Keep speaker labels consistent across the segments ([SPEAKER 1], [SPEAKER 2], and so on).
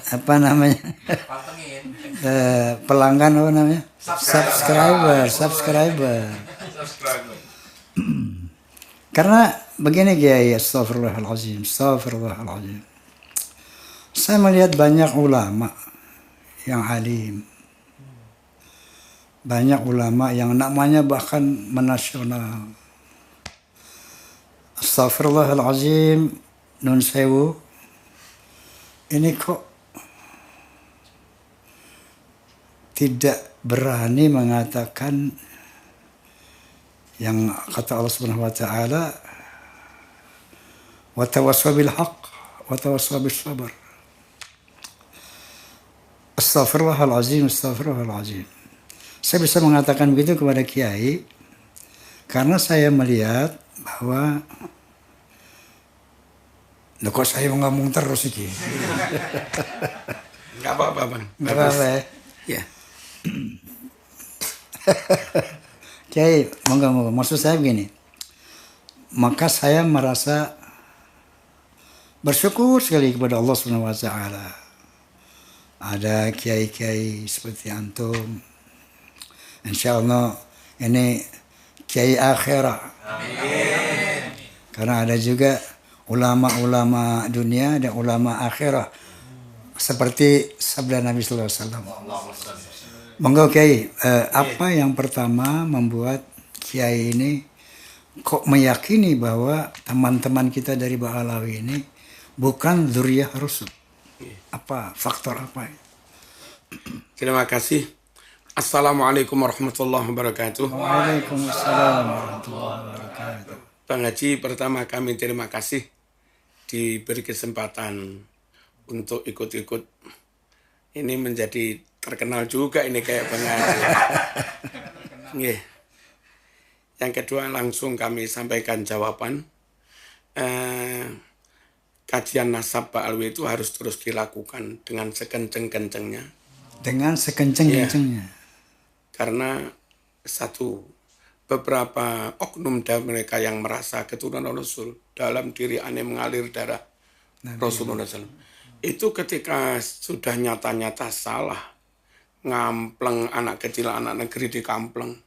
[SPEAKER 1] apa namanya? Pelanggan apa namanya? Subscriber. Karena begini Kiai, astagfirullahaladzim. Saya melihat banyak ulama yang alim. Banyak ulama yang namanya bahkan menasional. Astagfirullahaladzim, nun sewu. Ini kok tidak berani mengatakan yang kata Allah Subhanahu wa taala, wa tawassaw bil haqq wa tawassaw bis sabr. Astagfirullahaladzim. Saya bisa mengatakan begitu kepada kiai karena saya melihat bahwa loh kok saya ngomong terus iki.
[SPEAKER 2] Enggak apa-apa, Bang.
[SPEAKER 1] Enggak apa-apa
[SPEAKER 2] ya.
[SPEAKER 1] Kiai, monggo. Maksud saya begini. Maka saya merasa bersyukur sekali kepada Allah Subhanahu wa taala. Ada kiai-kiai seperti antum. Insyaallah ini kiai akhirah. Amin. Karena ada juga ulama-ulama dunia dan ulama akhirah. Seperti sabda Nabi sallallahu alaihi wasallam. Monggo Kiai, apa yang pertama membuat Kiai ini kok meyakini bahwa teman-teman kita dari Ba'alawi ini bukan dzurriyyah Rasul? Apa faktor apa?
[SPEAKER 2] Terima kasih. Assalamualaikum warahmatullahi wabarakatuh.
[SPEAKER 1] Waalaikumsalam warahmatullahi wabarakatuh.
[SPEAKER 2] Bang Haji, pertama kami terima kasih diberi kesempatan untuk ikut-ikut. Ini menjadi terkenal juga ini kayak Bang Haji. Yeah. Yang kedua langsung kami sampaikan jawaban. Kajian nasab Ba'alawi itu harus terus dilakukan dengan sekenceng-kencengnya.
[SPEAKER 1] Dengan sekenceng-kencengnya.
[SPEAKER 2] Yeah. Karena satu, beberapa oknum dari mereka yang merasa keturunan Rasul dalam diri aneh mengalir darah Rasulullah SAW. Itu ketika sudah nyata-nyata salah, ngampleng anak kecil, anak negeri dikampleng,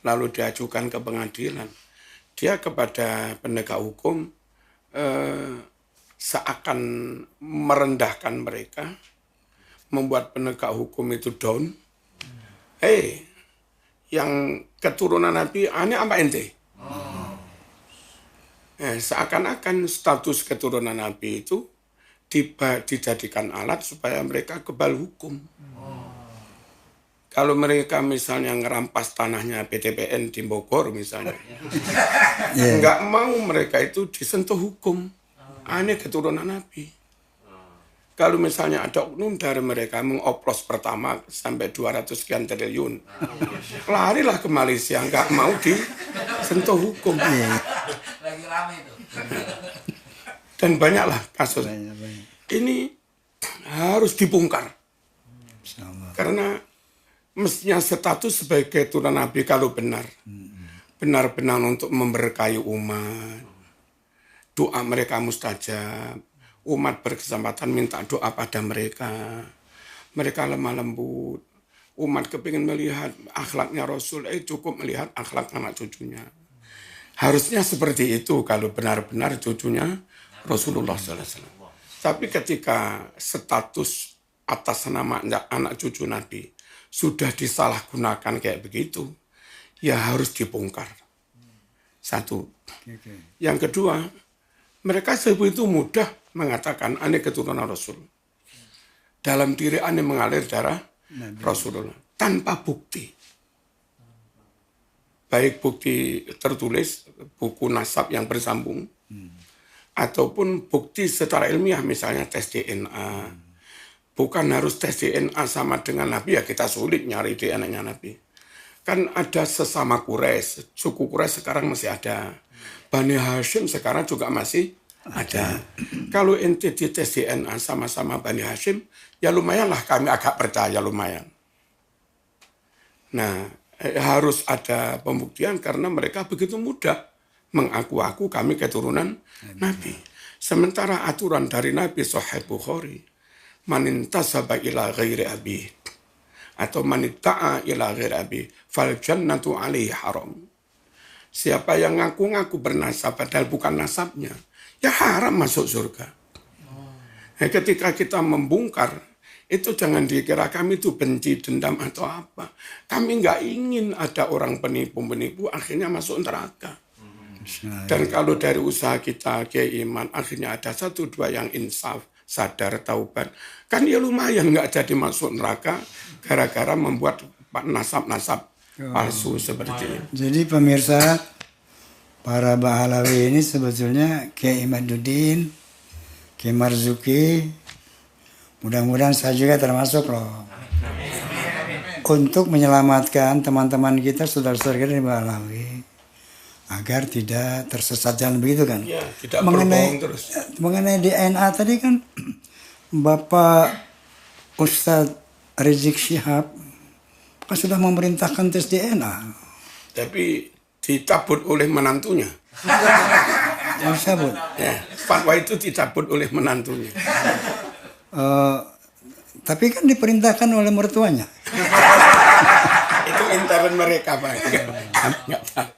[SPEAKER 2] lalu diajukan ke pengadilan. Dia kepada penegak hukum seakan merendahkan mereka, membuat penegak hukum itu down. Yang keturunan Nabi, aneh apa ente? Seakan-akan status keturunan Nabi itu dijadikan alat supaya mereka kebal hukum. Kalau mereka misalnya ngerampas tanahnya PTPN di Bogor misalnya, nggak mau mereka itu disentuh hukum. Aneh keturunan Nabi. Kalau misalnya ada oknum dari mereka mengoplos pertama sampai 200 sekian triliun, larilah ke Malaysia, nggak mau disentuh hukum.
[SPEAKER 3] Lagi rame itu.
[SPEAKER 2] Dan banyaklah kasus. Ini harus dibongkar. Karena mestinya status sebagai keturunan Nabi kalau benar-benar untuk memberkahi umat, doa mereka mustajab. Umat berkesempatan minta doa pada mereka. Mereka lemah lembut. Umat kepingin melihat akhlaknya Rasul, cukup melihat akhlak anak cucunya. Harusnya seperti itu kalau benar-benar cucunya Rasulullah SAW. Tapi ketika status atas nama anak cucu Nabi sudah disalahgunakan kayak begitu, ya harus dibongkar. Satu. Yang kedua, mereka sebegitu mudah mengatakan aneh keturunan Rasul. Dalam diri aneh mengalir darah Rasulullah. Tanpa bukti. Baik bukti tertulis, buku nasab yang bersambung, ataupun bukti secara ilmiah, misalnya tes DNA. Bukan harus tes DNA sama dengan Nabi, ya kita sulit nyari DNA-nya Nabi. Kan ada sesama Quraisy, suku Quraisy sekarang masih ada. Bani Hashim sekarang juga masih ada. Kalau ente di tes DNA sama-sama Bani Hashim, ya lumayanlah kami agak percaya lumayan. Nah, harus ada pembuktian karena mereka begitu mudah mengaku-aku kami keturunan Nabi. Sementara aturan dari Nabi Sahih Bukhari, manintasaba ila ghairi abi atau manitta'a ila ghairi abi fal jannatu alaihi haram. Siapa yang ngaku-ngaku bernasab padahal bukan nasabnya, ya haram masuk surga. Nah, ketika kita membongkar, itu jangan dikira kami itu benci, dendam atau apa. Kami nggak ingin ada orang penipu-penipu akhirnya masuk neraka. Dan kalau dari usaha kita ke iman, akhirnya ada 1-2 yang insaf, sadar, taubat. Kan ya lumayan nggak jadi masuk neraka gara-gara membuat nasab-nasab palsu seperti ini.
[SPEAKER 1] Jadi pemirsa, para Bahalawi ini sebetulnya Kiai Imaduddin, Kiai Marzuki, mudah-mudahan saya juga termasuk loh. Untuk menyelamatkan teman-teman kita, saudara-saudara kita di Bahalawi, agar tidak tersesat jalan begitu kan.
[SPEAKER 2] Ya, tidak berbohong terus.
[SPEAKER 1] Mengenai DNA tadi kan, Bapak Ustadz Rizik Syihab kan sudah memerintahkan tes DNA.
[SPEAKER 2] Tapi dicabut oleh menantunya.
[SPEAKER 1] Yang sabut.
[SPEAKER 2] Ya, fatwa itu dicabut oleh menantunya.
[SPEAKER 1] Tapi kan diperintahkan oleh mertuanya.
[SPEAKER 2] Itu intern mereka, Pak. Nggak tahu.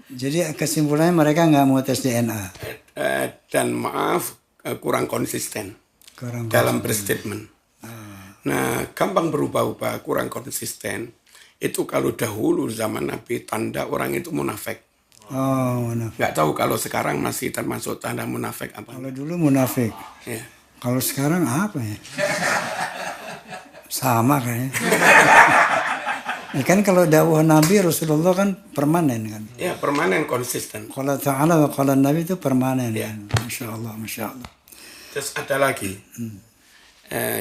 [SPEAKER 1] Jadi kesimpulannya mereka nggak mau tes DNA.
[SPEAKER 2] Dan maaf, kurang konsisten dalam berstatement. Nah, gampang berubah-ubah, kurang konsisten. Itu kalau dahulu zaman Nabi, tanda orang itu munafik.
[SPEAKER 1] Oh, munafik.
[SPEAKER 2] Nggak tahu kalau sekarang masih termasuk tanda munafik apa.
[SPEAKER 1] Kalau dulu munafik.
[SPEAKER 2] Ya.
[SPEAKER 1] Kalau sekarang apa ya? Sama kayaknya. Ya kan kalau dakwah Nabi Rasulullah kan permanen kan.
[SPEAKER 2] Ya, permanen konsisten.
[SPEAKER 1] Kalau Ta'ala wa qala Nabi itu permanen
[SPEAKER 2] Ya.
[SPEAKER 1] kan. Masya Allah, Masya Allah.
[SPEAKER 2] Terus ada lagi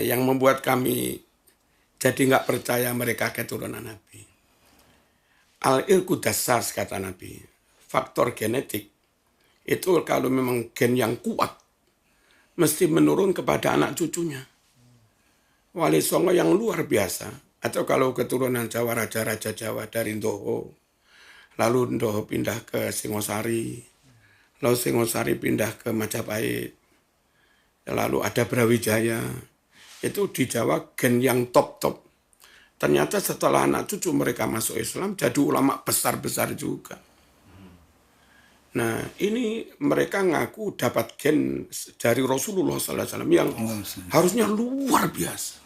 [SPEAKER 2] yang membuat kami jadi nggak percaya mereka keturunan Nabi. Al-ilku dasar kata Nabi. Faktor genetik itu kalau memang gen yang kuat mesti menurun kepada anak cucunya. Wali Songo yang luar biasa. Atau kalau keturunan Jawa, raja-raja Jawa dari Ndoho. Lalu Ndoho pindah ke Singosari. Lalu Singosari pindah ke Majapahit. Lalu ada Brawijaya. Itu di Jawa gen yang top-top. Ternyata setelah anak cucu mereka masuk Islam, jadi ulama besar-besar juga. Nah, ini mereka ngaku dapat gen dari Rasulullah SAW yang harusnya luar biasa.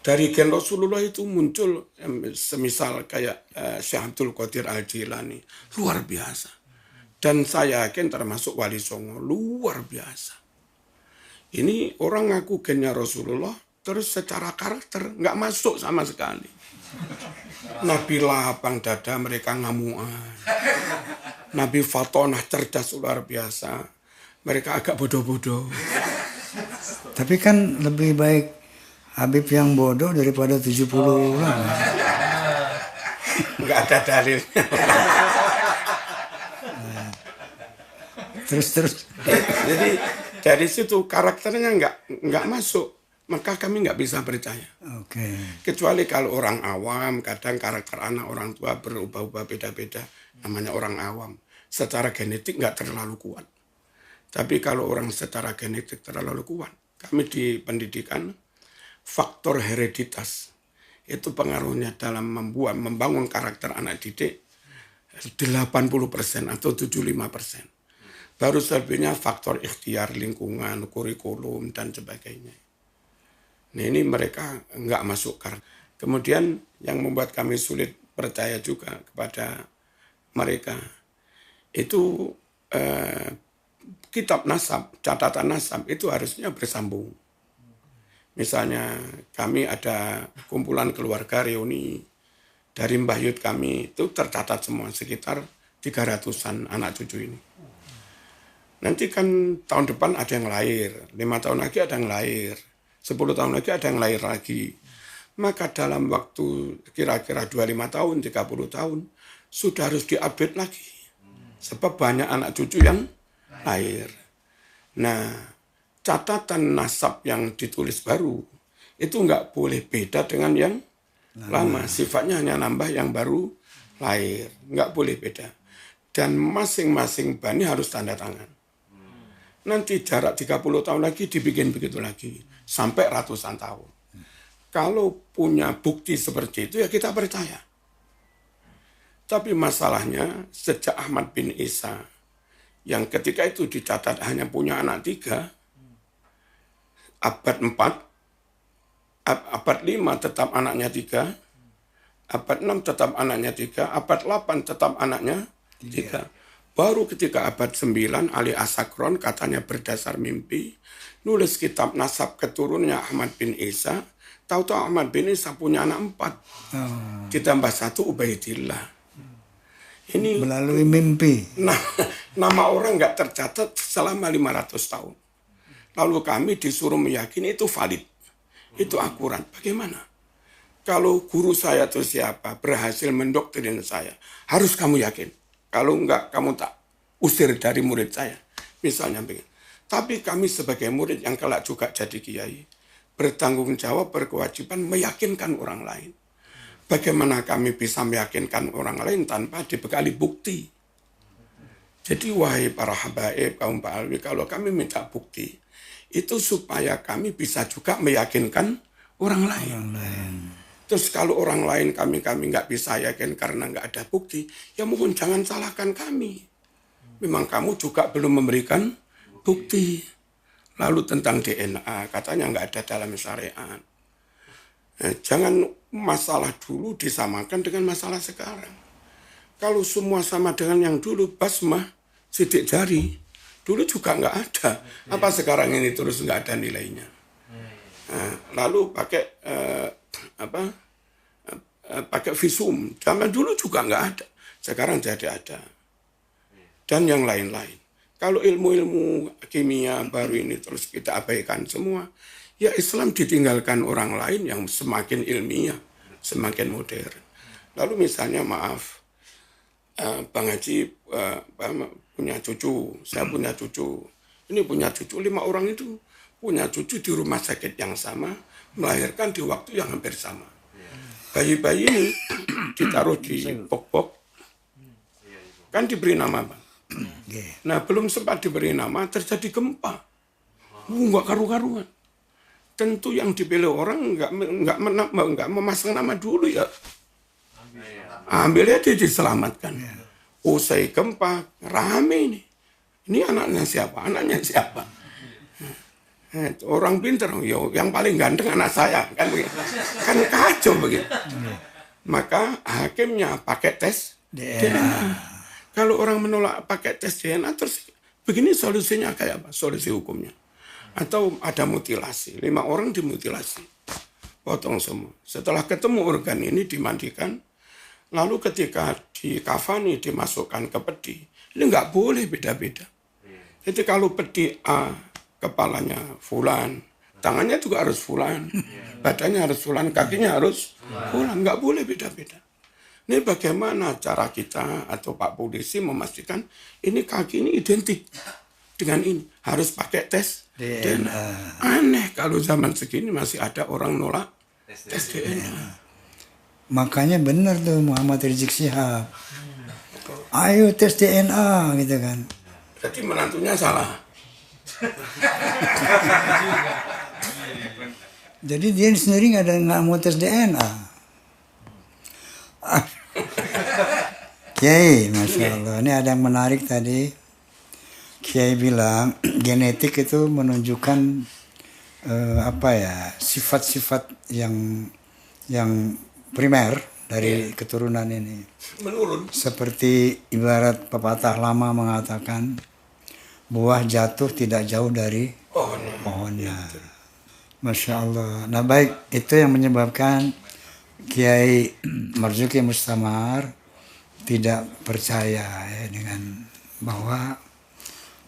[SPEAKER 2] Dari gen Rasulullah itu muncul semisal kayak Syekh Abdul Qadir Al-Jilani, luar biasa. Dan saya yakin termasuk Wali Songo, luar biasa. Ini orang ngaku gennya Rasulullah, terus secara karakter nggak masuk sama sekali. Nabi lapang dada, mereka ngamuan. Nabi Fatonah cerdas luar biasa, mereka agak bodoh-bodoh.
[SPEAKER 1] Tapi kan lebih baik Habib yang bodoh daripada 70 ulama.
[SPEAKER 2] Nggak ada dalilnya.
[SPEAKER 1] Terus.
[SPEAKER 2] Jadi dari situ karakternya nggak masuk, maka kami nggak bisa percaya.
[SPEAKER 1] Oke.
[SPEAKER 2] Kecuali kalau orang awam, kadang karakter anak orang tua berubah-ubah beda-beda, namanya orang awam. Secara genetik nggak terlalu kuat. Tapi kalau orang secara genetik terlalu kuat, kami di pendidikan, faktor hereditas itu pengaruhnya dalam membangun karakter anak didik 80% atau 75%. Baru selebihnya faktor ikhtiar, lingkungan, kurikulum, dan sebagainya. Nah, ini mereka nggak masuk karakter. Kemudian yang membuat kami sulit percaya juga kepada mereka, itu kitab nasab, catatan nasab itu harusnya bersambung. Misalnya kami ada kumpulan keluarga reuni dari Mbah Yud kami itu tercatat semua sekitar 300-an anak cucu ini. Nanti kan tahun depan ada yang lahir, 5 tahun lagi ada yang lahir, 10 tahun lagi ada yang lahir lagi. Maka dalam waktu kira-kira 25 tahun, 30 tahun sudah harus diupdate lagi. Sebab banyak anak cucu yang lahir. Nah, catatan nasab yang ditulis baru itu nggak boleh beda dengan yang lama. Sifatnya hanya nambah yang baru lahir, nggak boleh beda. Dan masing-masing bani harus tanda tangan. Nanti jarak 30 tahun lagi dibikin begitu lagi. Sampai ratusan tahun. Kalau punya bukti seperti itu ya kita percaya. Tapi masalahnya sejak Ahmad bin Isa yang ketika itu dicatat hanya punya anak 3, abad 4, abad 5 tetap anaknya 3, abad 6 tetap anaknya 3, abad 8 tetap anaknya 3. Baru ketika abad 9 Ali Asakron katanya berdasar mimpi nulis kitab nasab keturunannya Ahmad bin Isa. Tahu-tahu Ahmad bin Isa punya anak 4. Ditambah 1 Ubaidillah. Ini
[SPEAKER 1] Melalui mimpi.
[SPEAKER 2] nah, nama orang nggak tercatat selama 500 tahun. Lalu kami disuruh meyakini itu valid. Itu akurat. Bagaimana? Kalau guru saya atau siapa berhasil mendoktrin saya, harus kamu yakin. Kalau enggak, kamu tak usir dari murid saya. Misalnya begini. Tapi kami sebagai murid yang kelak juga jadi kiai, bertanggung jawab, berkewajiban meyakinkan orang lain. Bagaimana kami bisa meyakinkan orang lain tanpa dibekali bukti? Jadi wahai para habaib, kaum Ba'alwi, kalau kami minta bukti, itu supaya kami bisa juga meyakinkan orang lain. Terus kalau orang lain kami nggak bisa yakin karena nggak ada bukti, ya mohon jangan salahkan kami. Memang kamu juga belum memberikan bukti. Lalu tentang DNA, katanya nggak ada dalam syariat. Jangan masalah dulu disamakan dengan masalah sekarang. Kalau semua sama dengan yang dulu, basmah, sidik jari, dulu juga nggak ada. Apa sekarang ini terus nggak ada nilainya? Lalu pakai pakai visum. Zaman dulu juga nggak ada. Sekarang jadi ada. Dan yang lain-lain. Kalau ilmu-ilmu kimia baru ini terus kita abaikan semua, ya Islam ditinggalkan orang lain yang semakin ilmiah, semakin modern. Lalu misalnya maaf, Bang Haji punya cucu, saya punya cucu. Ini punya cucu, 5 orang itu punya cucu di rumah sakit yang sama, melahirkan di waktu yang hampir sama. Bayi-bayi ini ditaruh di box-box, kan diberi nama, Bang. Nah, belum sempat diberi nama, terjadi gempa. Nggak karu-karuan. Tentu yang dipilih orang nggak memasang nama dulu ya. Ambil aja diselamatkan. Usai gempa, rame ini. Ini anaknya siapa? Anaknya siapa? Orang pinter, yang paling ganteng anak saya, kan begitu. Kan kacau begitu. Maka hakimnya pakai tes DNA. Kalau orang menolak pakai tes DNA, terus begini solusinya kayak apa? Solusi hukumnya. Atau ada mutilasi, 5 orang dimutilasi. Potong semua. Setelah ketemu organ ini dimandikan, lalu ketika dikafani dimasukkan ke peti, ini nggak boleh beda-beda. Jadi kalau peti A, kepalanya fulan, tangannya juga harus fulan, badannya harus fulan, kakinya harus fulan, nggak boleh beda-beda. Ini bagaimana cara kita atau Pak Polisi memastikan ini kaki ini identik dengan ini, harus pakai tes DNA. Aneh kalau zaman segini masih ada orang nolak tes DNA.
[SPEAKER 1] Makanya benar tuh Muhammad Rizik Syihab. Ayo tes DNA gitu kan.
[SPEAKER 2] Jadi menantunya salah.
[SPEAKER 1] Jadi dia sendiri nggak mau tes DNA. Kiai, Masya Allah. Ini ada yang menarik tadi. Kiai bilang genetik itu menunjukkan sifat-sifat yang primer dari keturunan ini.
[SPEAKER 2] Menurun.
[SPEAKER 1] Seperti ibarat pepatah lama mengatakan buah jatuh tidak jauh dari pohonnya. Masya Allah. Nah baik, itu yang menyebabkan Kiai Marzuki Mustamar tidak percaya ya, dengan bahwa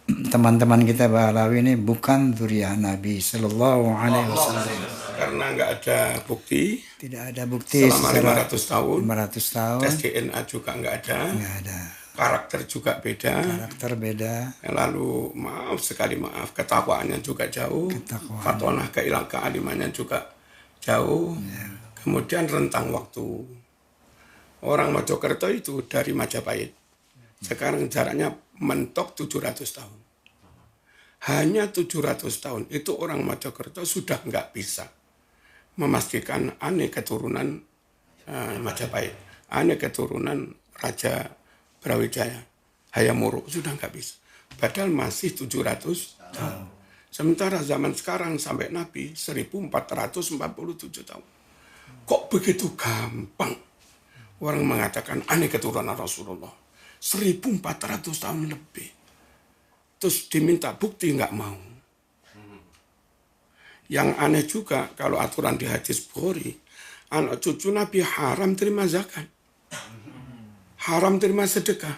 [SPEAKER 1] teman-teman kita Ba'alawi ini bukan dzurriyyah Nabi Sallallahu Alaihi Wasallam.
[SPEAKER 2] Karena nggak ada bukti.
[SPEAKER 1] Tidak ada bukti
[SPEAKER 2] selama 500 tahun.
[SPEAKER 1] 500 tahun.
[SPEAKER 2] Tes DNA juga nggak ada.
[SPEAKER 1] Nggak ada.
[SPEAKER 2] Karakter juga beda.
[SPEAKER 1] Karakter beda.
[SPEAKER 2] Lalu maaf, ketakwaannya juga jauh. Fatonah kealimannya juga jauh. Ya. Kemudian rentang waktu. Orang Mojokerto itu dari Majapahit. Sekarang jaraknya mentok 700 tahun. hanya 700 tahun itu orang Mojokerto sudah nggak bisa memastikan ane keturunan Majapahit, ane keturunan Raja Brawijaya, Hayam Wuruk, sudah nggak bisa. Padahal masih 700 tahun. Sementara zaman sekarang sampai Nabi 1447 tahun. Kok begitu gampang orang mengatakan ane keturunan Rasulullah? 1400 tahun lebih. Terus diminta bukti nggak mau. Yang aneh juga kalau aturan di hadis Bukhari, anak cucu Nabi haram terima zakat. Haram terima sedekah.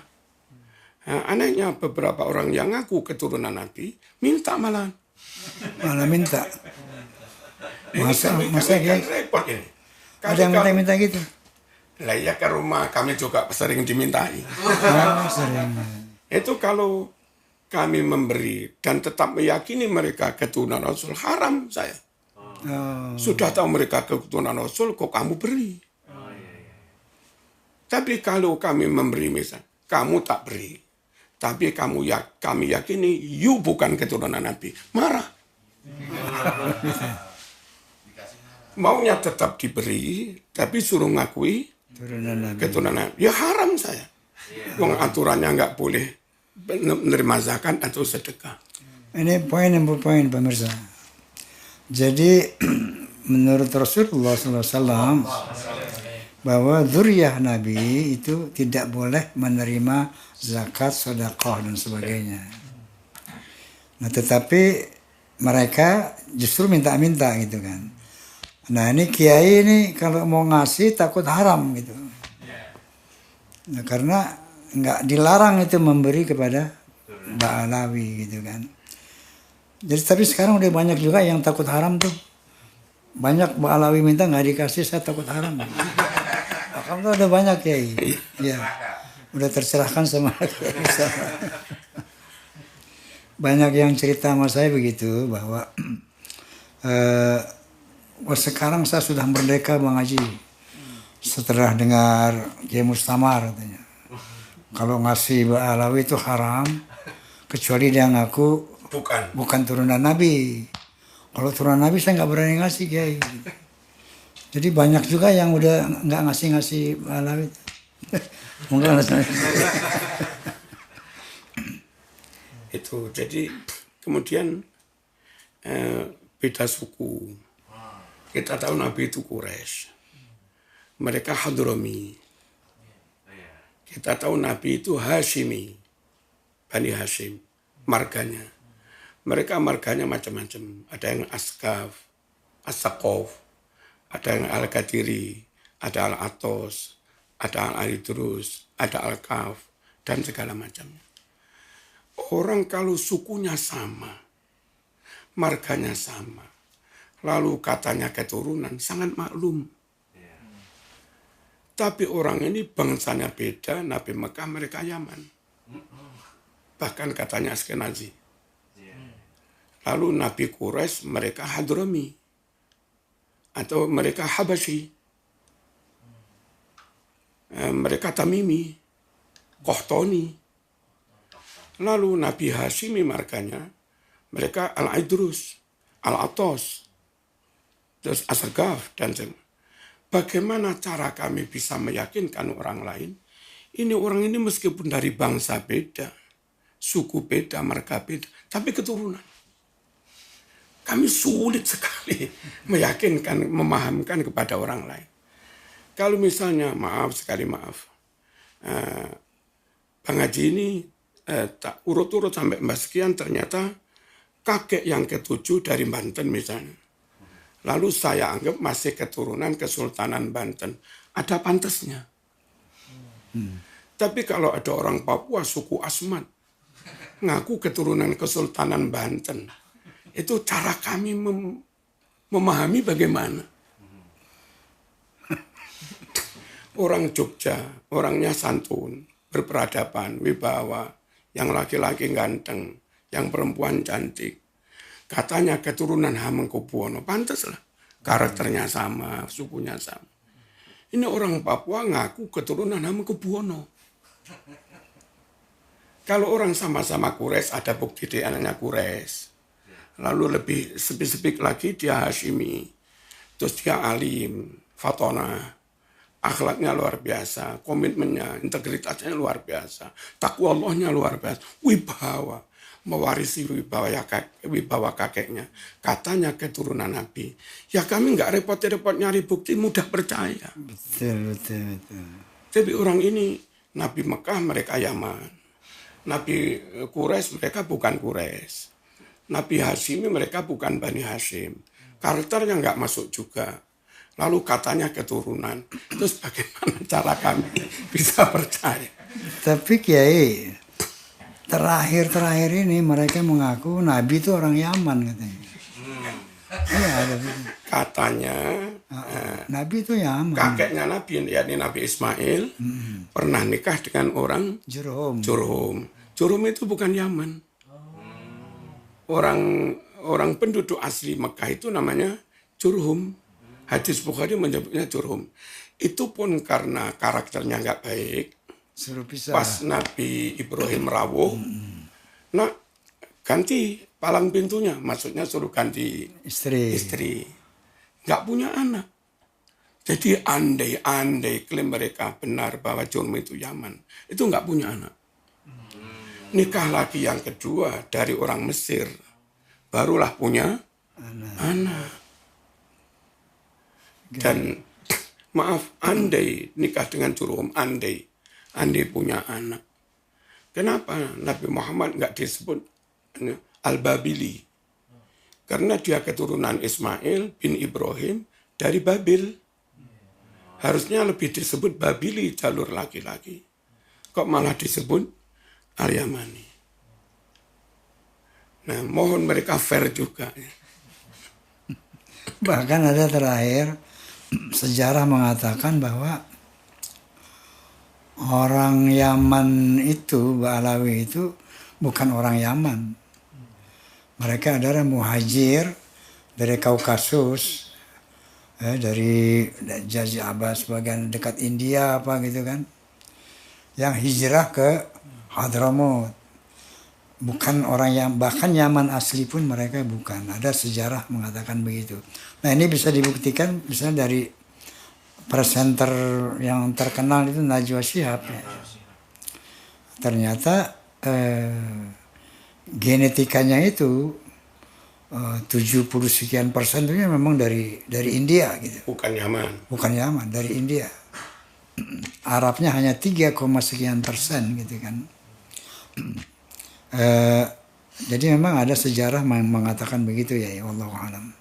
[SPEAKER 2] Nah, anehnya beberapa orang yang ngaku keturunan Nabi minta malah
[SPEAKER 1] minta. Masa
[SPEAKER 2] kan
[SPEAKER 1] ya?
[SPEAKER 2] repot ini.
[SPEAKER 1] Ada yang minta gitu?
[SPEAKER 2] Lah ya ke rumah kami juga sering dimintai.
[SPEAKER 1] Sering.
[SPEAKER 2] Itu kalau kami memberi dan tetap meyakini mereka keturunan Rasul, haram saya. Sudah tahu mereka keturunan Rasul, kok kamu beri? Tapi kalau kami memberi misal, kamu tak beri. Tapi kami yakini, you bukan keturunan Nabi. Marah. Maunya tetap diberi, tapi suruh ngakui keturunan Nabi. Ya haram saya. Wong aturannya nggak boleh menerima zakat atau sedekah.
[SPEAKER 1] Ini poin pemirsa. Jadi menurut Rasulullah SAW bahwa dzurriyyah Nabi itu tidak boleh menerima zakat, sedekah dan sebagainya. Nah tetapi mereka justru minta-minta gitu kan. Nah ini kiai ini kalau mau ngasih takut haram gitu. Nah, karena nggak dilarang itu memberi kepada Ba'alawi gitu kan. Jadi tapi sekarang udah banyak juga yang takut haram tuh. Banyak Ba'alawi minta nggak dikasih, saya takut haram. Alhamdulillah udah banyak ya. Udah tercerahkan sama banyak yang cerita sama saya begitu bahwa sekarang saya sudah merdeka Bang Haji. Setelah dengar Kiai Mustamar katanya. Kalau ngasih Ba'alawi itu haram, kecuali dia ngaku bukan turunan Nabi. Kalau turunan Nabi saya nggak berani ngasih Kiai. Jadi banyak juga yang udah nggak ngasih Ba'alawi. Mungkin
[SPEAKER 2] itu jadi kemudian beda suku. Kita tahu Nabi itu Quraisy, mereka Hadrami. Kita tahu Nabi itu Hashimi, Bani Hashim, marganya. Mereka marganya macam-macam. Ada yang Askaf, As-Saqaf, ada yang Al-Qadiri, ada Al-Atos, ada Al-Idrus, ada Al-Kaf, dan segala macam. Orang kalau sukunya sama, marganya sama, lalu katanya keturunan, sangat maklum. Tapi orang ini bangsanya beda, Nabi Mekah, mereka Yaman. Bahkan katanya Askenazi. Lalu Nabi Quraisy, mereka Hadrami. Atau mereka Habasyi. Mereka Tamimi, Qahtani. Lalu Nabi Hashimi marganya, mereka Al-Idrus, Al-Atos, terus As-Sagaf, dan sebagainya. Bagaimana cara kami bisa meyakinkan orang lain? Ini orang ini meskipun dari bangsa beda, suku beda, marga beda, tapi keturunan. Kami sulit sekali meyakinkan, memahamkan kepada orang lain. Kalau misalnya, maaf, Bang Haji ini tak urut-urut sampai mbak sekian, ternyata kakek yang ketujuh dari Banten misalnya. Lalu saya anggap masih keturunan Kesultanan Banten. Ada pantasnya. Tapi kalau ada orang Papua, suku Asmat, ngaku keturunan Kesultanan Banten, itu cara kami memahami bagaimana. Orang Jogja, orangnya santun, berperadaban, wibawa, yang laki-laki ganteng, yang perempuan cantik. Katanya keturunan Hamengkubuwono, pantaslah. Karakternya sama, sukunya sama. Ini orang Papua ngaku keturunan Hamengkubuwono. Kalau orang sama-sama Quraisy, ada bukti DNA-nya Quraisy. Lalu lebih spesifik lagi dia Hashimi. Terus dia alim, fatona. Akhlaknya luar biasa, komitmennya, integritasnya luar biasa. Takwa Allahnya luar biasa. Wibawa, mewarisi wibawa kakeknya. Katanya keturunan Nabi. Ya kami nggak repot-repot nyari bukti, mudah percaya.
[SPEAKER 1] Betul.
[SPEAKER 2] Tapi orang ini, Nabi Mekah mereka Yaman. Nabi Quraisy mereka bukan Quraisy. Nabi Hashimi mereka bukan Bani Hashim. Karakternya nggak masuk juga. Lalu katanya keturunan. Terus bagaimana cara kami bisa percaya?
[SPEAKER 1] Tapi Kiai, terakhir ini mereka mengaku Nabi itu orang Yaman katanya. Iya ada.
[SPEAKER 2] Katanya
[SPEAKER 1] Nabi itu Yaman.
[SPEAKER 2] kakeknya Nabi, yakni Nabi Ismail, pernah nikah dengan orang
[SPEAKER 1] Jurhum.
[SPEAKER 2] Jurhum itu bukan Yaman. Orang penduduk asli Mekah itu namanya Jurhum. Hadis Bukhari menyebutnya Jurhum. Itu pun karena karakternya nggak baik.
[SPEAKER 1] Suruh pisah.
[SPEAKER 2] Pas Nabi Ibrahim rawuh, nah ganti palang pintunya, maksudnya suruh ganti istri. Nggak punya anak. Jadi andai klaim mereka benar bahwa Jurhum itu Yaman, itu nggak punya anak. Nikah lagi yang kedua dari orang Mesir, barulah punya anak. Dan maaf, andai nikah dengan Jurhum, andai punya anak. Kenapa Nabi Muhammad nggak disebut Al-Babili? Karena dia keturunan Ismail bin Ibrahim dari Babil. Harusnya lebih disebut Babili, jalur laki-laki. Kok malah disebut Al-Yamani? Nah, mohon mereka fair juga.
[SPEAKER 1] Bahkan ada terakhir sejarah mengatakan bahwa orang Yaman itu, Ba'alawi itu bukan orang Yaman. Mereka adalah muhajir dari Kaukasus, dari Jazirah Abbas bagian dekat India apa gitu kan, yang hijrah ke Hadramaut. Bukan orang yang, bahkan Yaman asli pun mereka bukan. Ada sejarah mengatakan begitu. Nah ini bisa dibuktikan misalnya dari presenter yang terkenal itu Najwa Shihab. Ya. Ternyata genetikanya itu 70 sekian persen itu memang dari India gitu.
[SPEAKER 2] Bukan Yaman, dari India. Arabnya hanya 3, sekian persen gitu kan. Jadi memang ada sejarah mengatakan begitu ya, wallahu alam.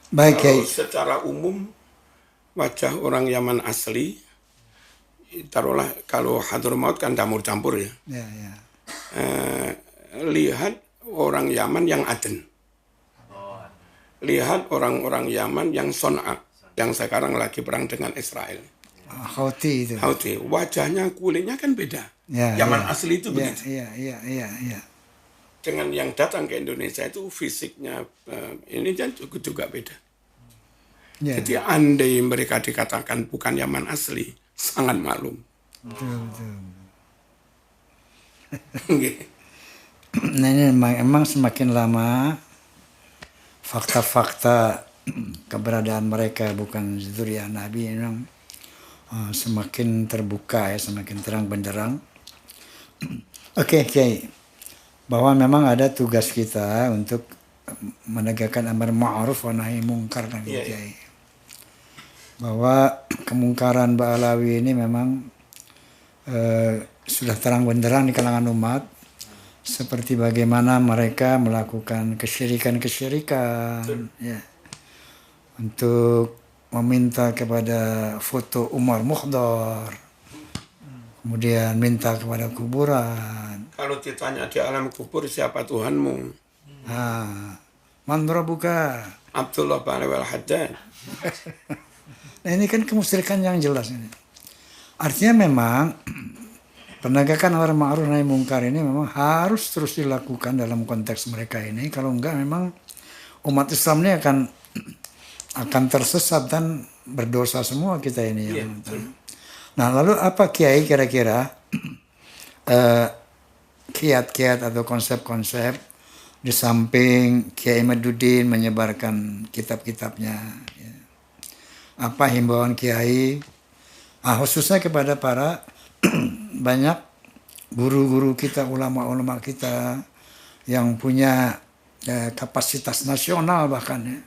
[SPEAKER 2] Baik ya. Secara umum wajah orang Yaman asli, taruhlah kalau Hadramaut kan campur ya.
[SPEAKER 1] Ya.
[SPEAKER 2] Lihat orang Yaman yang Aden. Lihat orang-orang Yaman yang Son'a, yang sekarang lagi perang dengan Israel.
[SPEAKER 1] Houthi itu.
[SPEAKER 2] Houthi, wajahnya kulitnya kan beda.
[SPEAKER 1] Ya,
[SPEAKER 2] Yaman
[SPEAKER 1] ya.
[SPEAKER 2] asli itu begitu.
[SPEAKER 1] Iya.
[SPEAKER 2] Dengan yang datang ke Indonesia itu fisiknya ini kan juga beda.
[SPEAKER 1] Ya.
[SPEAKER 2] Jadi andai mereka dikatakan bukan Yaman asli, sangat maklum.
[SPEAKER 1] Betul. Nah ini emang semakin lama fakta-fakta keberadaan mereka bukan zuriyah Nabi memang semakin terbuka ya, semakin terang benderang. Oke, Kiai. Bahwa memang ada tugas kita untuk menegakkan amar ma'ruf wa nahi mungkar nanti, Kiai. Bahwa kemungkaran Ba'alawi ini memang sudah terang benderang di kalangan umat, seperti bagaimana mereka melakukan kesyirikan ya, untuk meminta kepada foto Umar Mukhdar, kemudian minta kepada kuburan.
[SPEAKER 2] Kalau ditanya di alam kubur siapa Tuhanmu?
[SPEAKER 1] Man rabbuka?
[SPEAKER 2] Abdullah bin Al-Haddad.
[SPEAKER 1] Nah ini kan kemusyrikan yang jelas ini. Artinya memang penegakan amar ma'ruf nahi mungkar ini memang harus terus dilakukan dalam konteks mereka ini. Kalau enggak memang umat Islam ini akan tersesat dan berdosa semua kita ini. Nah lalu apa Kiai kira-kira kiat-kiat atau konsep-konsep di samping Kiai Maduddin menyebarkan kitab-kitabnya. Ya. Apa himbauan Kiai? Khususnya kepada para banyak guru-guru kita, ulama-ulama kita yang punya kapasitas nasional bahkan ya.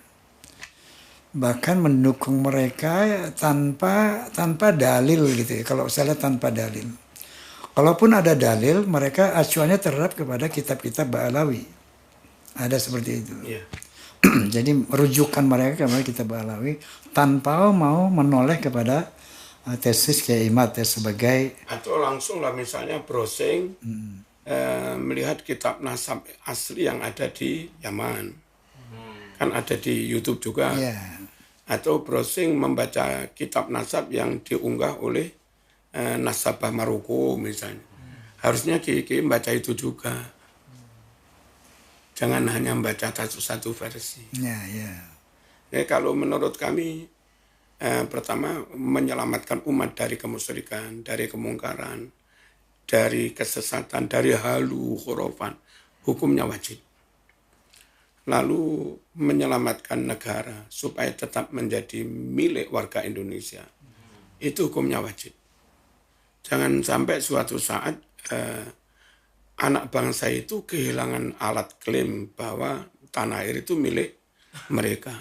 [SPEAKER 1] Bahkan mendukung mereka tanpa dalil gitu ya. Kalau saya lihat tanpa dalil. Kalaupun ada dalil, mereka acuannya terhadap kepada kitab-kitab Ba'alawi. Ada seperti itu.
[SPEAKER 2] Iya.
[SPEAKER 1] Jadi merujukan mereka kepada kitab Ba'alawi tanpa mau menoleh kepada tesis Kiai Imad ya, sebagai
[SPEAKER 2] Atau langsung lah misalnya browsing melihat kitab nasab asli yang ada di Yaman. Kan ada di YouTube juga.
[SPEAKER 1] ya,
[SPEAKER 2] Atau browsing membaca kitab nasab yang diunggah oleh nasabah Maroko misalnya. Harusnya Kiai membaca itu juga. Jangan hanya membaca satu versi.
[SPEAKER 1] ya, ya.
[SPEAKER 2] Ya, kalau menurut kami, pertama menyelamatkan umat dari kemusyrikan, dari kemungkaran, dari kesesatan, dari halu khurafat, hukumnya wajib. Lalu menyelamatkan negara supaya tetap menjadi milik warga Indonesia, itu hukumnya wajib. Jangan sampai suatu saat anak bangsa itu kehilangan alat klaim bahwa tanah air itu milik mereka.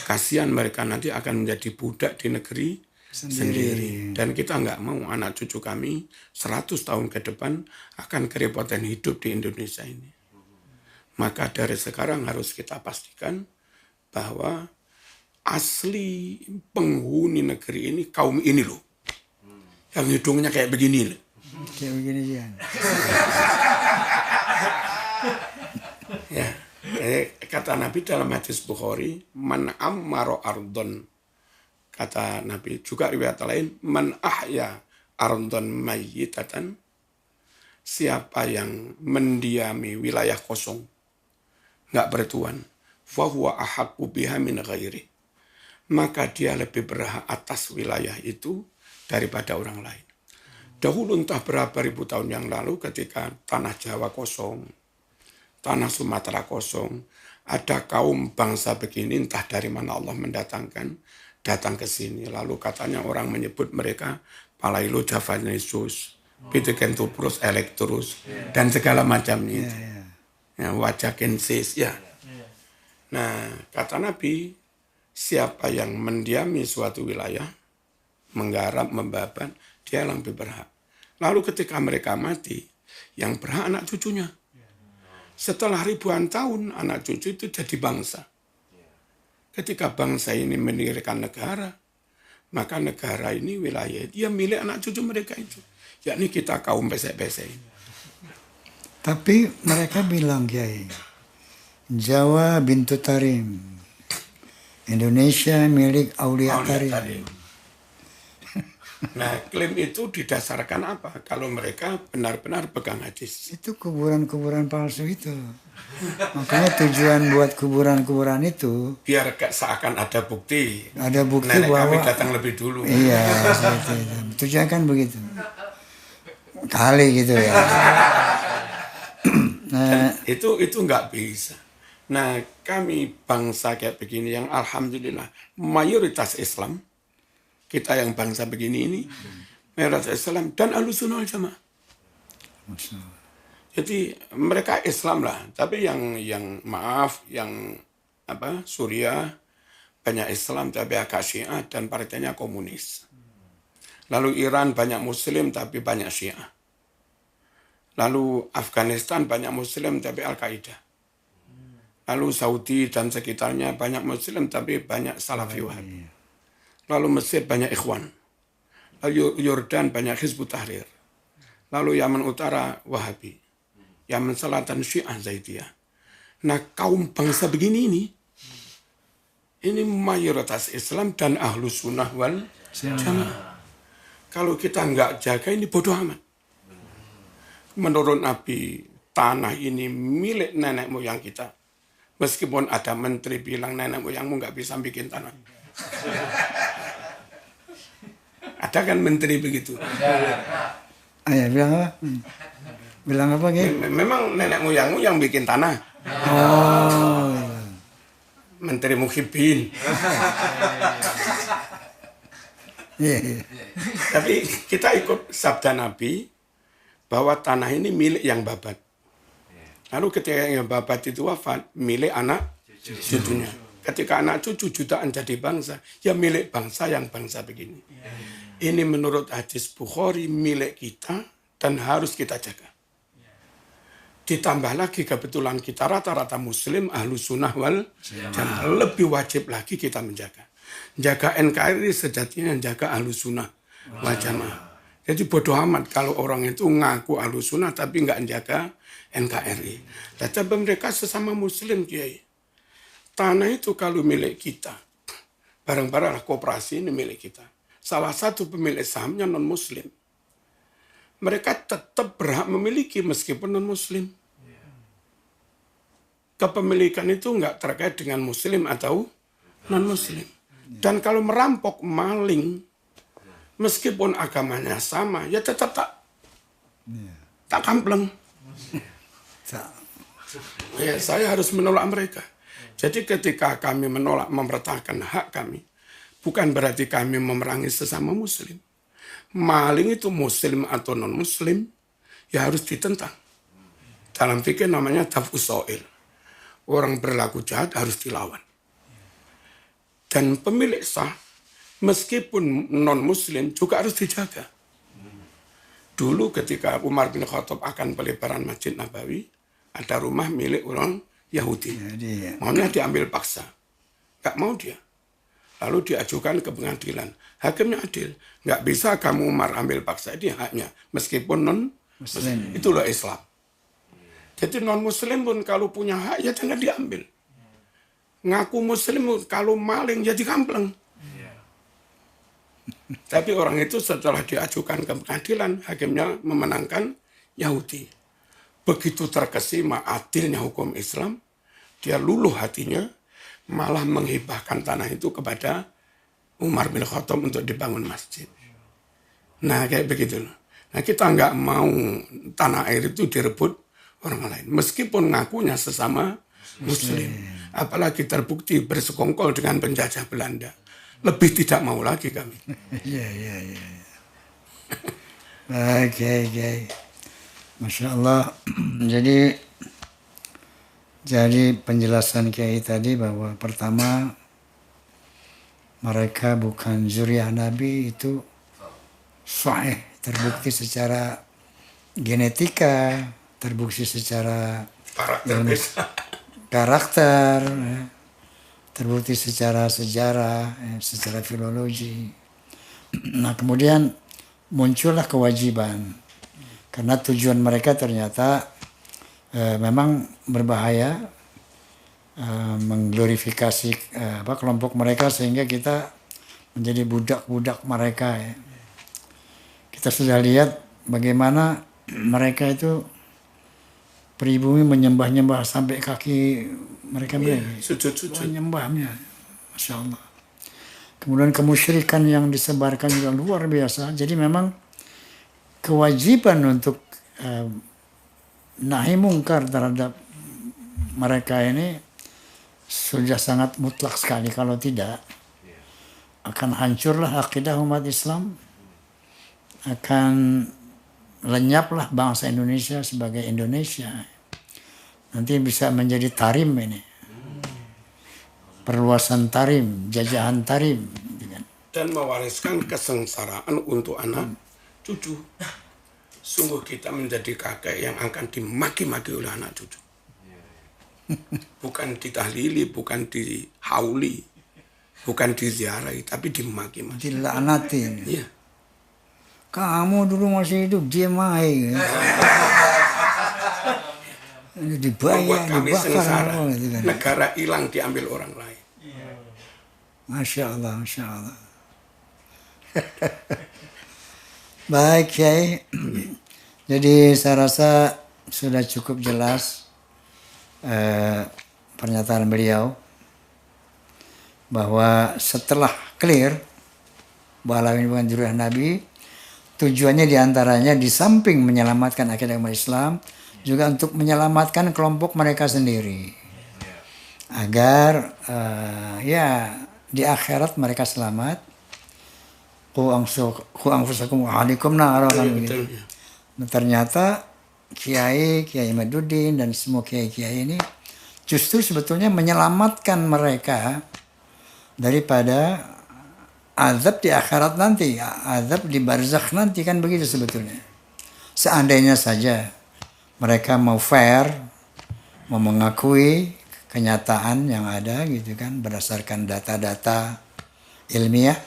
[SPEAKER 2] Kasihan mereka nanti akan menjadi budak di negeri sendiri. Dan kita nggak mau anak cucu kami 100 tahun ke depan akan kerepotan hidup di Indonesia ini. Maka dari sekarang harus kita pastikan bahwa asli penghuni negeri ini kaum ini loh. Yang hidungnya kayak begini loh.
[SPEAKER 1] Kayak begini ya.
[SPEAKER 2] Ya, kata Nabi dalam hadis Bukhari, man ammaro ardon. Kata Nabi, juga riwayat lain, man ahya ardon mayyitatan. Siapa yang mendiami wilayah kosong, nggak bertuan, fahuwa ahaqqu biha min ghairi. Maka dia lebih berhak atas wilayah itu daripada orang lain. Dahulu entah berapa ribu tahun yang lalu ketika tanah Jawa kosong, tanah Sumatera kosong, ada kaum bangsa begini entah dari mana Allah mendatangkan, datang ke sini. Lalu katanya orang menyebut mereka Palailo Javanesus, Pithecanthropus electrus, dan segala macamnya itu. Ya, Wajakensis, ya. Nah, kata Nabi, siapa yang mendiami suatu wilayah, menggarap, membabat, dia yang lebih berhak. Lalu ketika mereka mati, yang berhak anak cucunya. Setelah ribuan tahun, anak cucu itu jadi bangsa. Ketika bangsa ini mendirikan negara, maka negara ini wilayah, dia milik anak cucu mereka itu. Yakni kita kaum pesek-pesek ini.
[SPEAKER 1] Tapi mereka bilang Kiai, Jawa bintu Tarim, Indonesia milik Aulia Tarim.
[SPEAKER 2] Nah, klaim itu didasarkan apa? Kalau mereka benar-benar pegang hadis.
[SPEAKER 1] Itu kuburan-kuburan palsu itu. Makanya tujuan buat kuburan-kuburan itu
[SPEAKER 2] Biar seakan ada bukti.
[SPEAKER 1] ada bukti
[SPEAKER 2] Nenek
[SPEAKER 1] bahwa
[SPEAKER 2] kami datang lebih dulu.
[SPEAKER 1] iya, seperti itu. Tujuan kan begitu. Kali gitu ya. Nah,
[SPEAKER 2] Itu nggak bisa. Nah, kami bangsa kayak begini yang alhamdulillah mayoritas Islam, kita yang bangsa begini ini, mayoritas Islam dan Ahlussunnah wal Jamaah. Jadi mereka Islam lah, tapi yang Suriah banyak Islam tapi agak Syiah dan partainya komunis. Lalu Iran banyak Muslim tapi banyak Syiah. Lalu Afghanistan banyak Muslim tapi Al-Qaeda. Lalu Saudi dan sekitarnya banyak Muslim tapi banyak Salafi Wahabi. Lalu Mesir banyak Ikhwan. Lalu Yordan banyak Hizbut Tahrir. Lalu Yaman Utara Wahabi. Yaman Selatan Syiah Zaidiyah. Nah, kaum bangsa begini ini mayoritas Islam dan Ahlussunnah wal Jamaah. Kalau kita nggak jaga ini bodoh amat. Menurut Nabi, tanah ini milik nenek moyang kita. Meskipun ada menteri bilang nenek moyangmu nggak bisa bikin tanah. Ada kan menteri begitu?
[SPEAKER 1] ayah bilang apa? Bilang apa Kiai?
[SPEAKER 2] Memang nenek moyangmu yang bikin tanah.
[SPEAKER 1] Oh, iya.
[SPEAKER 2] Menteri Muhyiddin.
[SPEAKER 1] Iya, iya.
[SPEAKER 2] Tapi kita ikut sabda Nabi bahwa tanah ini milik yang babat. Lalu ketika yang babat itu wafat, milik anak cucunya. Ketika anak cucu jutaan jadi bangsa, ya milik bangsa yang bangsa begini. Ini menurut hadis Bukhari milik kita dan harus kita jaga. Ditambah lagi kebetulan kita rata-rata muslim, ahlu sunnah wal jamaah, lebih wajib lagi kita menjaga. Jaga NKRI sejatinya jaga ahlu sunnah wal jamaah. Jadi bodoh amat kalau orang itu ngaku ahlu sunnah tapi nggak jaga NKRI. Tetapi mereka sesama muslim, Kiai. Tanah itu kalau milik kita, barang-barang koperasi ini milik kita. Salah satu pemilik sahamnya non-muslim. Mereka tetap berhak memiliki meskipun non-muslim. Kepemilikan itu nggak terkait dengan muslim atau non-muslim. Dan kalau merampok, maling, meskipun agamanya sama, ya tetap tak kampleng. Ya, saya harus menolak mereka. Jadi ketika kami menolak mempertahankan hak kami, bukan berarti kami memerangi sesama muslim. Maling itu muslim atau non-muslim, ya harus ditentang. Dalam fikih namanya daf'us so'il. Orang berlaku jahat harus dilawan. Dan pemilik sah, meskipun non-muslim juga harus dijaga. Dulu ketika Umar bin Khattab akan pelebaran Masjid Nabawi, ada rumah milik orang Yahudi. Maunya diambil paksa. Nggak mau dia. Lalu diajukan ke pengadilan. Hakimnya adil. Nggak bisa kamu Umar ambil paksa. Ini haknya. Meskipun non-muslim. Itulah Islam. Jadi non-muslim pun kalau punya hak, ya jangan diambil. Ngaku muslim kalau maling, ya dikampleng. Tapi orang itu setelah diajukan ke pengadilan, hakimnya memenangkan Yahudi. Begitu terkesima adilnya hukum Islam, dia luluh hatinya, malah menghibahkan tanah itu kepada Umar bin Khattab untuk dibangun masjid. Nah, kayak begitu. Nah, kita nggak mau tanah air itu direbut orang lain. Meskipun ngakunya sesama Muslim. Apalagi terbukti bersekongkol dengan penjajah Belanda. Lebih tidak mau lagi kami.
[SPEAKER 1] Iya. Oke. Masya Allah. Jadi penjelasan Kiai tadi bahwa pertama mereka bukan zuriyah Nabi itu sahih, terbukti secara genetika, terbukti secara karakter, terbukti secara sejarah, secara filologi. Nah kemudian muncullah kewajiban. Karena tujuan mereka ternyata memang berbahaya, mengglorifikasi kelompok mereka sehingga kita menjadi budak-budak mereka. Ya. Kita sudah lihat bagaimana mereka itu pribumi menyembah-nyembah sampai kaki mereka
[SPEAKER 2] sujud.
[SPEAKER 1] menyembahnya, Masya Allah. Kemudian kemusyrikan yang disebarkan juga luar biasa. Jadi memang kewajiban untuk nahi mungkar terhadap mereka ini sudah sangat mutlak sekali. Kalau tidak, akan hancurlah akidah umat Islam, akan lenyaplah bangsa Indonesia sebagai Indonesia. Nanti bisa menjadi tarim ini, perluasan tarim, jajahan tarim,
[SPEAKER 2] dan mewariskan kesengsaraan untuk anak cucu. Sungguh kita menjadi kakek yang akan dimaki-maki oleh anak cucu. Bukan ditahlili, bukan dihauli, bukan diziarahi, tapi dimaki-maki.
[SPEAKER 1] Dilaknati.
[SPEAKER 2] Iya.
[SPEAKER 1] Kamu dulu masih hidup, diam aja. Dibayar,
[SPEAKER 2] kami
[SPEAKER 1] dibakar.
[SPEAKER 2] sengsara. Negara hilang diambil orang lain.
[SPEAKER 1] Masya Allah. Baik, Kiai. Jadi saya rasa sudah cukup jelas pernyataan beliau bahwa setelah clear bahwa ini bukan zuriyah Nabi, tujuannya diantaranya di samping menyelamatkan akidah umat Islam, juga untuk menyelamatkan kelompok mereka sendiri. Agar ya di akhirat mereka selamat. Qu anfusakum wa ahlikum nar kan begitu. Nah, ternyata Kiai Imaduddin dan semua kiai-kiai ini justru sebetulnya menyelamatkan mereka daripada azab di akhirat nanti, azab di barzakh nanti, kan begitu sebetulnya. Seandainya saja mereka mau fair, mau mengakui kenyataan yang ada gitu kan, berdasarkan data-data ilmiah,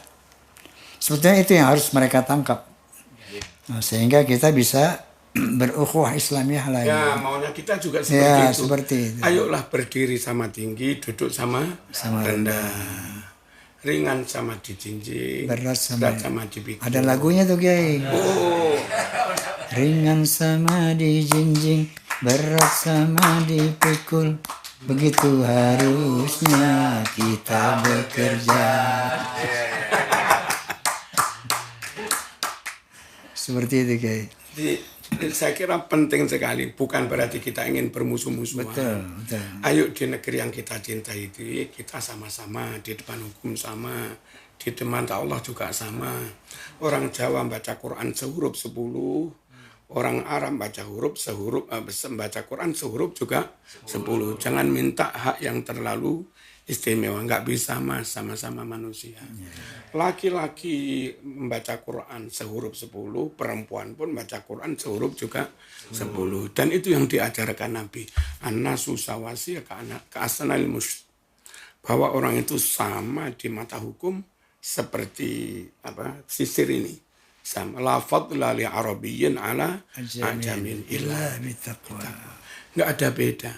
[SPEAKER 1] sebetulnya itu yang harus mereka tangkap. Nah, sehingga kita bisa berukhuwah Islamiyah lagi.
[SPEAKER 2] Ya, maunya kita juga seperti
[SPEAKER 1] Ya,
[SPEAKER 2] itu.
[SPEAKER 1] seperti itu.
[SPEAKER 2] Ayolah berdiri sama tinggi, duduk sama rendah. Ringan sama dijinjing,
[SPEAKER 1] Berat
[SPEAKER 2] sama dipikul.
[SPEAKER 1] Ada lagunya tuh Kiai.
[SPEAKER 2] Oh,
[SPEAKER 1] Ringan sama dijinjing, berat sama dipikul. Begitu harusnya kita bekerja. Seperti itu Kiai.
[SPEAKER 2] saya kira penting sekali. Bukan berarti kita ingin bermusuh-musuhan.
[SPEAKER 1] Betul.
[SPEAKER 2] Ayo di negeri yang kita cintai itu kita sama-sama di depan hukum sama, di depan Allah juga sama. Orang Jawa baca Quran sehuruf 10, orang Arab baca baca Quran sehuruf juga 10. Jangan minta hak yang terlalu istimewa, nggak bisa mas, sama-sama manusia. Laki-laki membaca Quran sehuruf 10, perempuan pun baca Quran sehuruf juga 10. Dan itu yang diajarkan Nabi. An-nasu sawasi ka'asanal musyrik. Bahwa orang itu sama di mata hukum seperti sisir ini. Sama. La fadla li arabiyyin ala ajamin illa bitaqwa. Nggak ada beda.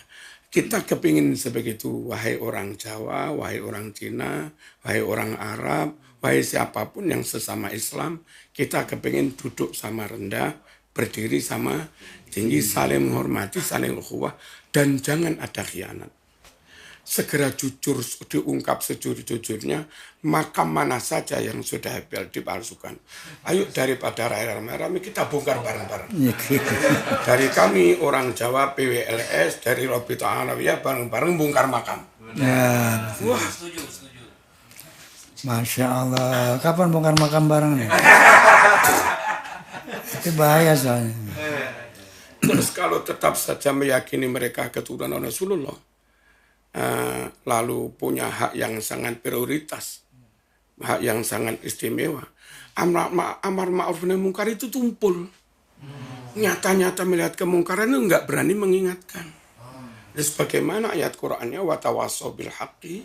[SPEAKER 2] Kita kepingin sebegitu, wahai orang Jawa, wahai orang Cina, wahai orang Arab, wahai siapapun yang sesama Islam, kita kepingin duduk sama rendah, berdiri sama tinggi, saling menghormati, saling ukhuwah, dan jangan ada khianat. Segera jujur, diungkap sejujur-jujurnya, makam mana saja yang sudah dipalsukan. Ayo daripada rame-rame kita bongkar bareng-bareng. Dari kami orang Jawa PWLS, dari Robito Alawiyah bareng-bareng bongkar makam.
[SPEAKER 1] Ya,
[SPEAKER 2] Wah,
[SPEAKER 3] Setuju.
[SPEAKER 1] Masya Allah. Kapan bongkar makam bareng nih? Itu bahaya soalnya.
[SPEAKER 2] terus kalau tetap saja meyakini mereka keturunan Rasulullah, lalu punya hak yang sangat prioritas, hak yang sangat istimewa. Amar ma'ruf nahi mungkar itu tumpul. Nyata-nyata melihat kemungkaran itu nggak berani mengingatkan. Terus bagaimana ayat Qur'annya watawassaw bil haqqi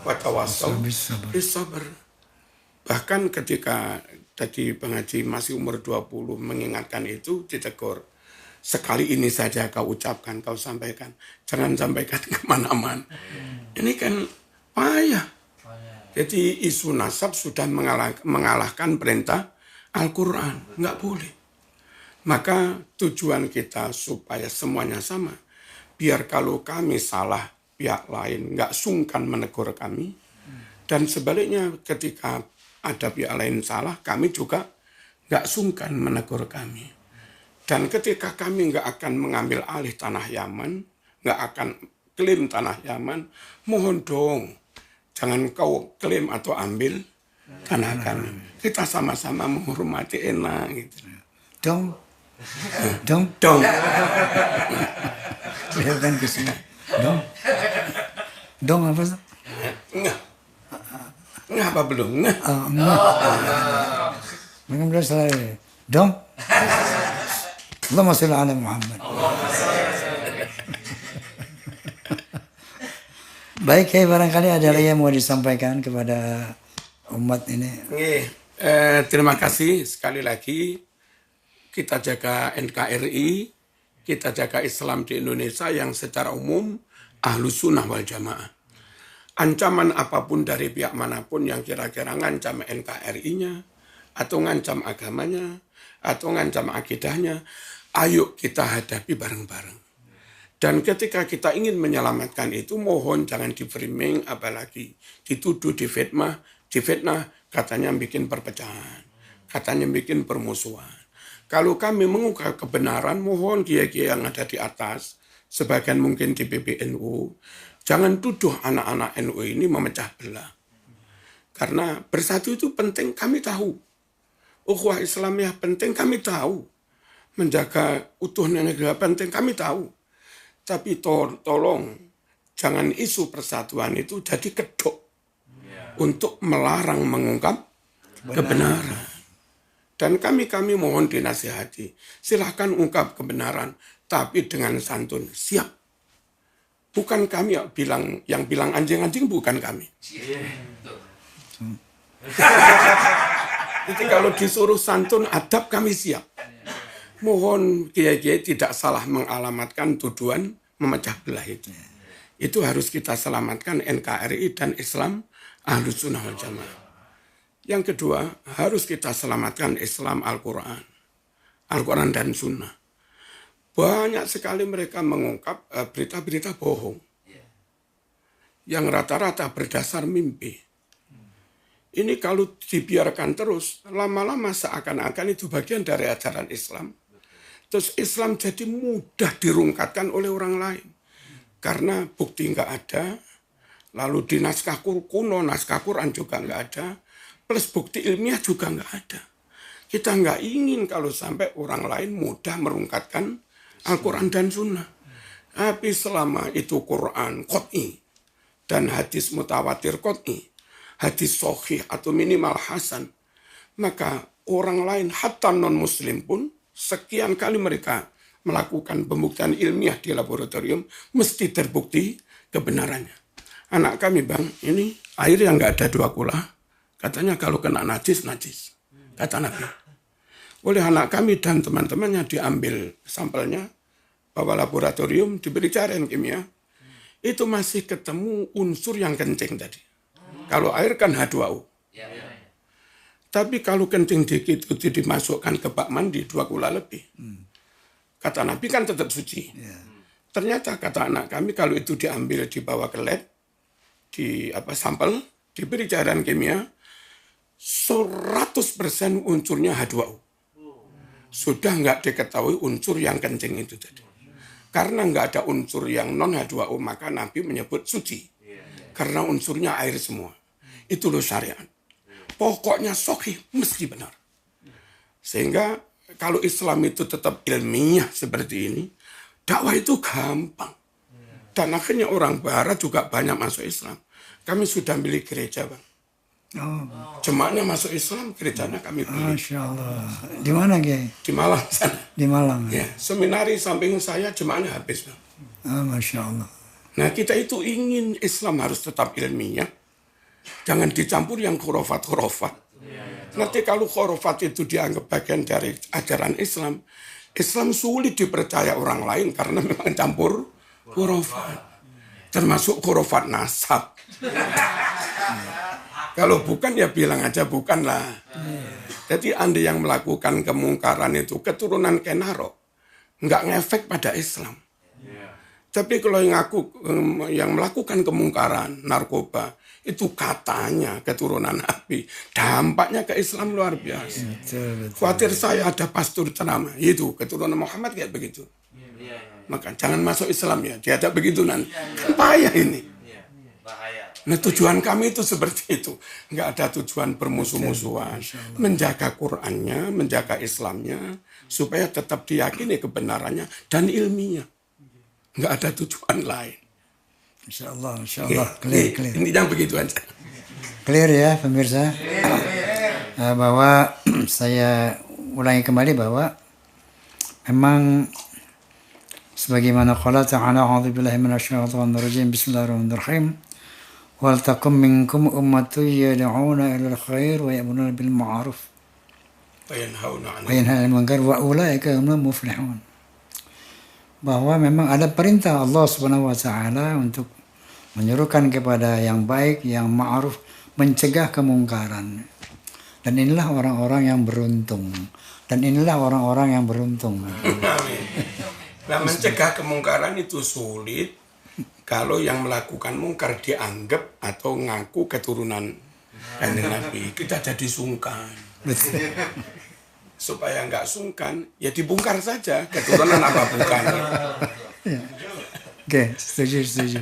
[SPEAKER 2] watawassaw bis sabr. Bahkan ketika tadi pengaji masih umur 20 mengingatkan itu, ditegur. Sekali ini saja kau ucapkan, kau sampaikan. Jangan sampaikan kemana-mana. Ini kan payah. Jadi isu nasab sudah mengalahkan perintah Al-Quran. Nggak boleh. Maka tujuan kita supaya semuanya sama. Biar kalau kami salah, pihak lain nggak sungkan menegur kami. Dan sebaliknya ketika ada pihak lain salah, kami juga nggak sungkan menegur kami. Dan ketika kami nggak akan mengambil alih tanah Yaman, nggak akan klaim tanah Yaman, mohon dong, jangan kau klaim atau ambil tanah kami. Kita sama-sama menghormati enak gitu.
[SPEAKER 1] Dong. Lihatkan ke sini. Dong apa sih?
[SPEAKER 2] Nggak apa belum?
[SPEAKER 1] Mungkin udah selesai. Dong. Allahumma sholli ala Muhammad. Baik, barangkali ada lagi yang mau disampaikan kepada umat ini.
[SPEAKER 2] Terima kasih sekali lagi. Kita jaga NKRI, kita jaga Islam di Indonesia yang secara umum Ahlus Sunnah wal Jamaah. Ancaman apapun dari pihak manapun yang kira-kira ngancam NKRI-nya, atau ngancam agamanya, atau ngancam akidahnya, ayo kita hadapi bareng-bareng. Dan ketika kita ingin menyelamatkan itu, mohon jangan di-framing, apalagi dituduh, difitnah, katanya bikin perpecahan. katanya bikin permusuhan. Kalau kami mengungkap kebenaran, mohon kiai-kiai yang ada di atas, sebagian mungkin di PBNU, jangan tuduh anak-anak NU ini memecah belah. Karena bersatu itu penting, kami tahu. Ukhuwah Islamiyah penting, kami tahu. Menjaga utuhnya negara penting, kami tahu. Tapi tolong, jangan isu persatuan itu jadi kedok untuk melarang mengungkap kebenaran. Dan kami mohon dinasihati, silahkan ungkap kebenaran, tapi dengan santun, siap. Bukan kami yang bilang anjing-anjing, bukan kami. Jadi kalau disuruh santun, adab, kami siap. Mohon kiai-kiai tidak salah mengalamatkan tuduhan memecah belah itu. Itu harus kita selamatkan NKRI dan Islam Ahlus Sunnah wal Jamaah. Yang kedua, harus kita selamatkan Islam Al-Quran. Al-Quran dan Sunnah. Banyak sekali mereka mengungkap berita-berita bohong. Yang rata-rata berdasar mimpi. Ini kalau dibiarkan terus, lama-lama seakan-akan itu bagian dari ajaran Islam. Terus Islam jadi mudah dirungkatkan oleh orang lain. Karena bukti nggak ada, lalu di naskah kuno, naskah Quran juga nggak ada, plus bukti ilmiah juga nggak ada. Kita nggak ingin kalau sampai orang lain mudah merungkatkan Al-Quran dan Sunnah. Tapi selama itu Quran qot'i dan hadis mutawatir qot'i, hadis sahih atau minimal hasan, maka orang lain hatta non-muslim pun sekian kali mereka melakukan pembuktian ilmiah di laboratorium, mesti terbukti kebenarannya. Anak kami, Bang, ini air yang nggak ada 2 kula, katanya kalau kena najis, kata Nabi. Oleh anak kami dan teman-temannya diambil sampelnya, bawa laboratorium, diberi cairan kimia, itu masih ketemu unsur yang kencing tadi. Kalau air kan H2O. Tapi kalau kencing dikit itu dimasukkan ke bak mandi 2 kula lebih. Kata Nabi kan tetap suci. Ternyata kata anak kami kalau itu diambil dibawa ke lab, sampel, diberi cairan kimia, 100% unsurnya H2O. Sudah nggak diketahui unsur yang kencing itu tadi. Karena nggak ada unsur yang non H2O, maka Nabi menyebut suci. Karena unsurnya air semua. Itu loh syariat. Pokoknya sahih mesti benar. Sehingga kalau Islam itu tetap ilmiah seperti ini, dakwah itu gampang. Dan akhirnya orang Barat juga banyak masuk Islam. Kami sudah milik gereja, Bang. Jemaahnya masuk Islam, gerejanya kami pilih.
[SPEAKER 1] Masya Allah. Di mana, Kiai?
[SPEAKER 2] Di Malang sana.
[SPEAKER 1] Di Malang.
[SPEAKER 2] Ya, seminari samping saya jemaahnya habis, Bang.
[SPEAKER 1] Masya Allah.
[SPEAKER 2] Nah, kita itu ingin Islam harus tetap ilmiah. Jangan dicampur yang khurafat. Nanti kalau khurafat itu dianggap bagian dari ajaran Islam, Islam sulit dipercaya orang lain karena memang campur khurafat. Termasuk khurafat nasab. Kalau bukan ya bilang aja bukanlah. Jadi Anda yang melakukan kemungkaran itu keturunan Kenaro, nggak ngefek pada Islam. Tapi kalau yang melakukan kemungkaran, narkoba, itu katanya keturunan Nabi. Dampaknya ke Islam luar biasa. Khawatir saya ada pastor ceramah, itu keturunan Muhammad kayak begitu. Maka jangan masuk Islam ya, diajak begitu nanti. Payah ini. Nah tujuan kami itu seperti itu. Nggak ada tujuan bermusuh-musuhan. Menjaga Qur'annya, menjaga Islamnya, supaya tetap diyakini kebenarannya dan ilmiah. Nggak ada tujuan lain.
[SPEAKER 1] Insya Allah. Clear.
[SPEAKER 2] Ini yang begitu aja.
[SPEAKER 1] Clear ya pemirsa. Bahwa saya ulangi kembali bahwa memang sebagaimana qala ta'ala a'udzubillahi minasyaitonir rajim bismillahirrahmanirrahim wal takum minkum ummatun yad'una ilal khair wa ya'muruna bil ma'ruf wa yanhauna 'anil munkar wa ulaika humul muflihun. Bahwa memang ada perintah Allah Subhanahu wa taala untuk menyuruhkan kepada yang baik, yang ma'ruf, mencegah kemungkaran. Dan inilah orang-orang yang beruntung.
[SPEAKER 2] Nah, mencegah kemungkaran itu sulit kalau yang melakukan mungkar dianggap atau ngaku keturunan Kanjeng Nabi. Kita jadi sungkan.
[SPEAKER 1] Betul.
[SPEAKER 2] Supaya nggak sungkan, ya dibongkar saja keturunan apa bukan.
[SPEAKER 1] Oke, setuju.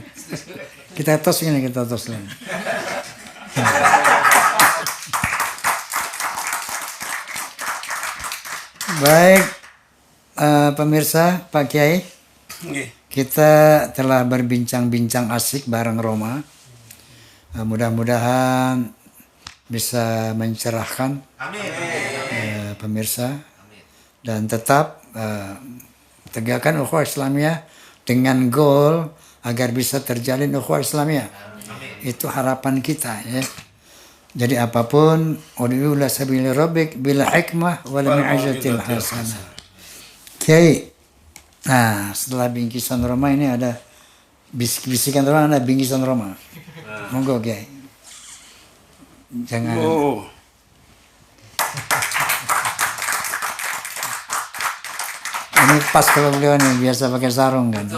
[SPEAKER 1] Kita tos lagi. Baik, pemirsa, Pak Kiai, kita telah berbincang-bincang asik bareng Roma. Mudah-mudahan bisa mencerahkan pemirsa dan tetap tegakkan ukhuwah Islamiyah dengan goal agar bisa terjalin ukhuwah Islamiyah. Itu harapan kita ya. Jadi apapun ud'u ila sabili rabbik bil hikmah wal mau'izatil hasanah. Kiai. Nah, setelah bingkisan Roma ini ada bisikan Roma, ada bingkisan Roma. Monggo Kiai. Jangan.
[SPEAKER 2] Oh.
[SPEAKER 1] Ini pas kalau beliau nih biasa pakai sarung kan.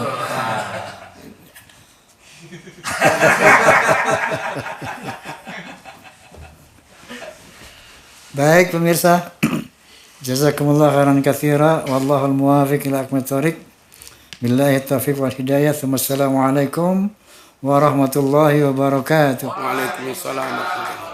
[SPEAKER 1] Baik pemirsa, jazakumullah khairan katsira wallahul muwaffiq ila aqwamit thoriq. Billahi taufiq wal hidayah. Wassalamualaikum warahmatullahi wabarakatuh.
[SPEAKER 2] Waalaikumsalam warahmatullahi wabarakatuh.